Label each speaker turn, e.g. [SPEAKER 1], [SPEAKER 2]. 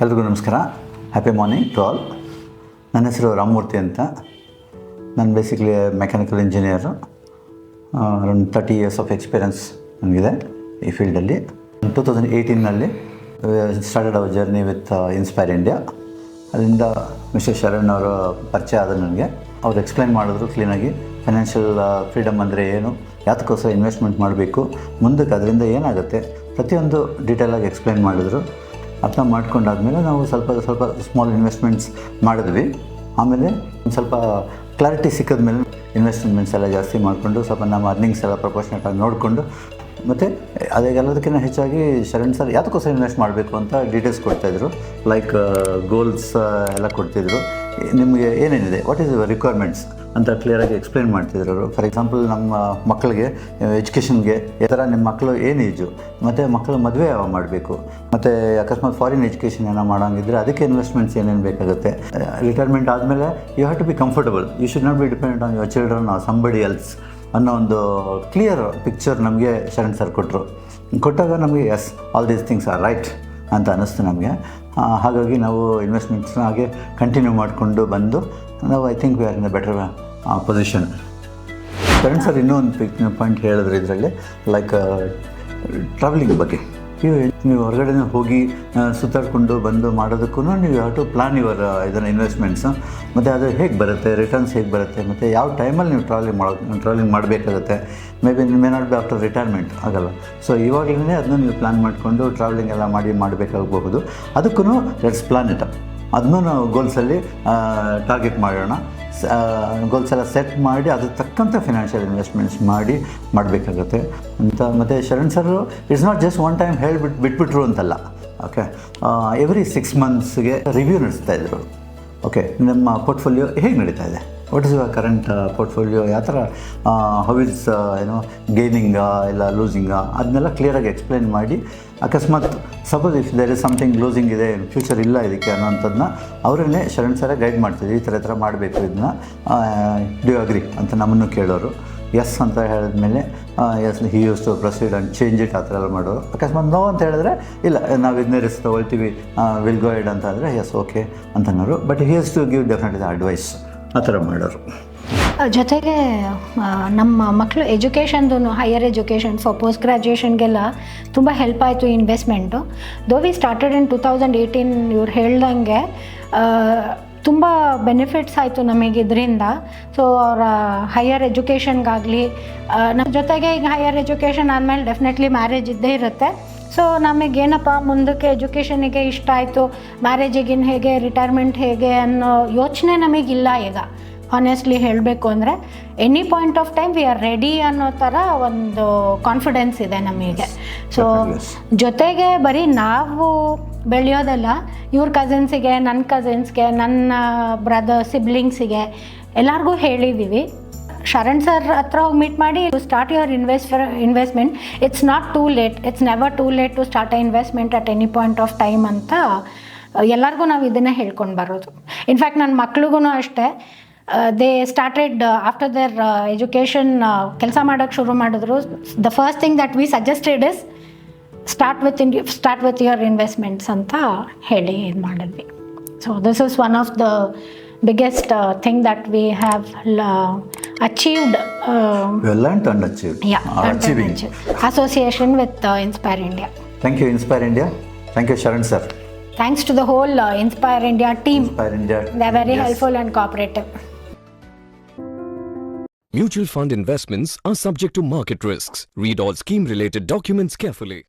[SPEAKER 1] ಎಲ್ರಿಗೂ ನಮಸ್ಕಾರ. Happy morning to all. ನನ್ನ ಹೆಸರು ರಾಮಮೂರ್ತಿ ಅಂತ. ನಾನು basically mechanical engineer. Around 30 years of experience ನನಗಿದೆ ಈ ಫೀಲ್ಡಲ್ಲಿ. 2018ನಲ್ಲಿ started our journey with Inspire India. ಅಲ್ಲಿಂದ ಮಿಸ್ಟರ್ ಶರಣ್ ಅವರ ಪರಿಚಯ ಆದ ನನಗೆ. ಅವ್ರು ಎಕ್ಸ್ಪ್ಲೈನ್ ಮಾಡಿದ್ರು ಕ್ಲೀನಾಗಿ ಫೈನಾನ್ಷಿಯಲ್ ಫ್ರೀಡಮ್ ಅಂದರೆ ಏನು, ಯಾತಕ್ಕೋಸ್ಕರ ಇನ್ವೆಸ್ಟ್ಮೆಂಟ್ ಮಾಡಬೇಕು, ಮುಂದಕ್ಕೆ ಅದರಿಂದ ಏನಾಗುತ್ತೆ ಪ್ರತಿಯೊಂದು ಡೀಟೇಲಾಗಿ ಎಕ್ಸ್ಪ್ಲೈನ್ ಮಾಡಿದ್ರು. ಅರ್ಥ ಮಾಡ್ಕೊಂಡಾದ್ಮೇಲೆ ನಾವು ಸ್ವಲ್ಪ ಸ್ಮಾಲ್ ಇನ್ವೆಸ್ಟ್ಮೆಂಟ್ಸ್ ಮಾಡಿದ್ವಿ. ಆಮೇಲೆ ಒಂದು ಸ್ವಲ್ಪ ಕ್ಲಾರಿಟಿ ಸಿಕ್ಕಿದ್ಮೇಲೆ ಇನ್ವೆಸ್ಟ್ಮೆಂಟ್ಸ್ ಎಲ್ಲ ಜಾಸ್ತಿ ಮಾಡಿಕೊಂಡು ಸ್ವಲ್ಪ ನಮ್ಮ ಅರ್ನಿಂಗ್ಸ್ ಎಲ್ಲ ಪ್ರಪೋರ್ಷನೇಟಾಗಿ ನೋಡಿಕೊಂಡು, ಮತ್ತು ಅದಕ್ಕೆಲ್ಲದಕ್ಕಿಂತ ಹೆಚ್ಚಾಗಿ ಶರಣ್ ಸರ್ ಯಾತಕ್ಕೋಸ್ಕರ ಇನ್ವೆಸ್ಟ್ ಮಾಡಬೇಕು ಅಂತ ಡೀಟೇಲ್ಸ್ ಕೊಡ್ತಾಯಿದ್ರು. ಲೈಕ್ ಗೋಲ್ಸ್ ಎಲ್ಲ ಕೊಡ್ತಿದ್ರು. ನಿಮಗೆ ಏನೇನಿದೆ, ವಾಟ್ ಈಸ್ ಯುವರ್ ರಿಕ್ವೈರ್ಮೆಂಟ್ಸ್ ಅಂತ ಕ್ಲಿಯರಾಗಿ ಎಕ್ಸ್ಪ್ಲೈನ್ ಮಾಡ್ತಿದ್ರು ಅವರು. ಫಾರ್ ಎಕ್ಸಾಂಪಲ್, ನಮ್ಮ ಮಕ್ಕಳಿಗೆ ಎಜುಕೇಷನ್ಗೆ ಈ ಥರ ನಿಮ್ಮ ಮಕ್ಕಳು ಏನು ಏಜು, ಮತ್ತು ಮಕ್ಕಳು ಮದುವೆ ಯಾವಾಗ ಮಾಡಬೇಕು, ಮತ್ತು ಅಕಸ್ಮಾತ್ ಫಾರಿನ್ ಎಜುಕೇಷನ್ ಏನೋ ಮಾಡೋಂಗಿದ್ರೆ ಅದಕ್ಕೆ ಇನ್ವೆಸ್ಟ್ಮೆಂಟ್ಸ್ ಏನೇನು ಬೇಕಾಗುತ್ತೆ. ರಿಟೈರ್ಮೆಂಟ್ ಆದಮೇಲೆ you have to be comfortable, you should not be dependent on your children or somebody else ಅನ್ನೋ ಒಂದು ಕ್ಲಿಯರ್ ಪಿಕ್ಚರ್ ನಮಗೆ ಶರಣ್ ಸರ್ ಕೊಟ್ಟಾಗ ನಮಗೆ yes, all these things are right ಅಂತ ಅನ್ನಿಸ್ತು ನಮಗೆ. ಹಾಗಾಗಿ ನಾವು ಇನ್ವೆಸ್ಟ್ಮೆಂಟ್ಸ್ನ ಹಾಗೆ ಕಂಟಿನ್ಯೂ ಮಾಡಿಕೊಂಡು ಬಂದು ನಾವು I think we are in a better position. Sharan sir ಇನ್ನೂ ಒಂದು ಪಾಯಿಂಟ್ ಹೇಳಿದ್ರು ಇದರಲ್ಲಿ, ಲೈಕ್ ಟ್ರಾವೆಲಿಂಗ್ ಬಗ್ಗೆ. ನೀವು ಹೊರಗಡೆ ಹೋಗಿ ಸುತ್ತಾಡಿಕೊಂಡು ಬಂದು ಮಾಡೋದಕ್ಕೂ ನೀವು ಹ್ಯಾವ್ ಟು ಪ್ಲಾನ್ ಯುವರ್ ಇದನ್ನು ಇನ್ವೆಸ್ಟ್ಮೆಂಟ್ಸು, ಮತ್ತು ಅದು ಹೇಗೆ ಬರುತ್ತೆ, ರಿಟರ್ನ್ಸ್ ಹೇಗೆ ಬರುತ್ತೆ, ಮತ್ತು ಯಾವ ಟೈಮಲ್ಲಿ ನೀವು ಟ್ರಾವೆಲಿಂಗ್ ಮಾಡಬೇಕಾಗುತ್ತೆ. May not be after retirement ಆಗಲ್ಲ. ಸೊ ಇವಾಗಲೇ ಅದನ್ನ ನೀವು ಪ್ಲ್ಯಾನ್ ಮಾಡಿಕೊಂಡು ಟ್ರಾವೆಲಿಂಗ್ ಎಲ್ಲ ಮಾಡಬೇಕಾಗಬಹುದು. ಅದಕ್ಕೂ ಲೆಟ್ಸ್ ಪ್ಲಾನ್ ಇಟ್ ಅಪ್. ಅದನ್ನೂ ನಾವು ಗೋಲ್ಸಲ್ಲಿ ಟಾರ್ಗೆಟ್ ಮಾಡೋಣ. ಗೋಲ್ಸ್ ಎಲ್ಲ ಸೆಟ್ ಮಾಡಿ ಅದಕ್ಕೆ ತಕ್ಕಂಥ ಫಿನಾನ್ಷಿಯಲ್ ಇನ್ವೆಸ್ಟ್ಮೆಂಟ್ಸ್ ಮಾಡಬೇಕಾಗುತ್ತೆ ಅಂತ. ಮತ್ತು Sharan sir it's not just one time ಬಿಟ್ಬಿಟ್ರು ಅಂತಲ್ಲ. ಓಕೆ, ಎವ್ರಿ 6 ಮಂತ್ಸ್ಗೆ ರಿವ್ಯೂ ನಡೆಸ್ತಾಯಿದ್ರು. ಓಕೆ, ನಮ್ಮ ಪೋರ್ಟ್ಫೋಲಿಯೋ ಹೇಗೆ ನಡೀತಾ ಇದೆ, what is your current portfolio, ಯಾವ ಥರ, ಹೌ ಇಸ್ ಗೇನಿಂಗಾ ಇಲ್ಲ ಲೂಸಿಂಗಾ, ಅದನ್ನೆಲ್ಲ ಕ್ಲಿಯರಾಗಿ ಎಕ್ಸ್ಪ್ಲೈನ್ ಮಾಡಿ, ಅಕಸ್ಮಾತ್ suppose if there is something losing ಇದೆ, ಫ್ಯೂಚರ್ ಇಲ್ಲ ಇದಕ್ಕೆ ಅನ್ನೋಂಥದ್ದನ್ನ ಅವರನ್ನೇ ಶರಣ್ ಸರ ಗೈಡ್ ಮಾಡ್ತಿದ್ರು. ಈ ಥರ ಮಾಡಬೇಕು, ಇದನ್ನ ಡು ಯು ಅಗ್ರಿ ಅಂತ ನಮ್ಮನ್ನು ಕೇಳೋರು. ಎಸ್ ಅಂತ ಹೇಳಿದ್ಮೇಲೆ yes he used to proceed and change it, ಆ ಥರ ಎಲ್ಲ ಮಾಡೋರು. ಅಕಸ್ಮಾತ್ ನೋ ಅಂತ ಹೇಳಿದ್ರೆ ಇಲ್ಲ, ನಾವು ಇದನ್ನೇ ರಿಸ್ಕ್ ತೊಗೊಳ್ತೀವಿ, ವಿಲ್ ಗೋ ಎಡ್ ಅಂತ ಅಂದರೆ ಎಸ್ ಓಕೆ ಅಂತನೋರು. But he has to give definitely advice, ಆ ಥರ ಮಾಡೋರು.
[SPEAKER 2] ಜೊತೆಗೆ ನಮ್ಮ ಮಕ್ಕಳು ಎಜುಕೇಷನ್ದು, ಹೈಯರ್ ಎಜುಕೇಷನ್ ಫಾರ್ ಪೋಸ್ಟ್ ಗ್ರ್ಯಾಜುಯೇಷನ್ಗೆಲ್ಲ ತುಂಬ ಹೆಲ್ಪ್ ಆಯಿತು ಇನ್ವೆಸ್ಟ್ಮೆಂಟು. ದೋ ವಿ ಸ್ಟಾರ್ಟೆಡ್ ಇನ್ 2018. ಇವ್ರು ಹೇಳ್ದಂಗೆ ತುಂಬ ಬೆನಿಫಿಟ್ಸ್ ಆಯಿತು ನಮಗೆ ಇದರಿಂದ. ಸೊ ಅವರ ಹೈಯರ್ ಎಜುಕೇಷನ್ಗಾಗಲಿ, ನಮ್ಮ ಜೊತೆಗೆ ಈಗ ಹೈಯರ್ ಎಜುಕೇಷನ್ ಆದಮೇಲೆ ಡೆಫಿನೆಟ್ಲಿ ಮ್ಯಾರೇಜ್ ಇದ್ದೇ ಇರುತ್ತೆ. ಸೊ ನಮಗೇನಪ್ಪ ಮುಂದಕ್ಕೆ ಎಜುಕೇಷನಿಗೆ ಇಷ್ಟ ಆಯಿತು, ಮ್ಯಾರೇಜಿಗಿನ್ ಹೇಗೆ, ರಿಟೈರ್ಮೆಂಟ್ ಹೇಗೆ ಅನ್ನೋ ಯೋಚನೆ ನಮಗಿಲ್ಲ ಈಗ. ಹಾನೆಸ್ಟ್ಲಿ ಹೇಳಬೇಕು ಅಂದರೆ any point of time we are ready ಅನ್ನೋ ಥರ ಒಂದು ಕಾನ್ಫಿಡೆನ್ಸ್ ಇದೆ ನಮಗೆ. ಸೊ ಜೊತೆಗೆ ಬರೀ ನಾವು ಬೆಳೆಯೋದಲ್ಲ, ಇವ್ರ ಕಸಿನ್ಸಿಗೆ, ನನ್ನ ಕಸಿನ್ಸ್ಗೆ, ನನ್ನ ಬ್ರದರ್ ಸಿಬ್ಲಿಂಗ್ಸಿಗೆ ಎಲ್ಲರಿಗೂ ಹೇಳಿದ್ದೀವಿ. ಶರಣ್ ಸರ್ ಹತ್ರ ಹೋಗಿ ಮೀಟ್ ಮಾಡಿ start your investment. It's not too late, it's never too late to start a investment at any point of time ಅಂತ ಎಲ್ಲರಿಗೂ ನಾವು ಇದನ್ನೇ ಹೇಳ್ಕೊಂಡು ಬರೋದು. ಇನ್ಫ್ಯಾಕ್ಟ್ ನನ್ನ ಮಕ್ಳಿಗೂ ಅಷ್ಟೇ, they started after their education ಕೆಲಸ ಮಾಡೋಕ್ಕೆ ಶುರು ಮಾಡಿದ್ರು. The first thing that we suggested is start with your investments ಅಂತ ಹೇಳಿ ಇದು ಮಾಡಿದ್ವಿ. So this is one of the biggest thing that we have achieved.
[SPEAKER 1] Learned and achieved.
[SPEAKER 2] Yeah, achieving. Association with Inspire India.
[SPEAKER 1] Thank you, Inspire India. Thank you, Sharan sir.
[SPEAKER 2] Thanks to the whole Inspire India team.
[SPEAKER 1] Inspire India.
[SPEAKER 2] They are very helpful and cooperative.
[SPEAKER 3] Mutual fund investments are subject to market risks. Read all scheme-related documents carefully.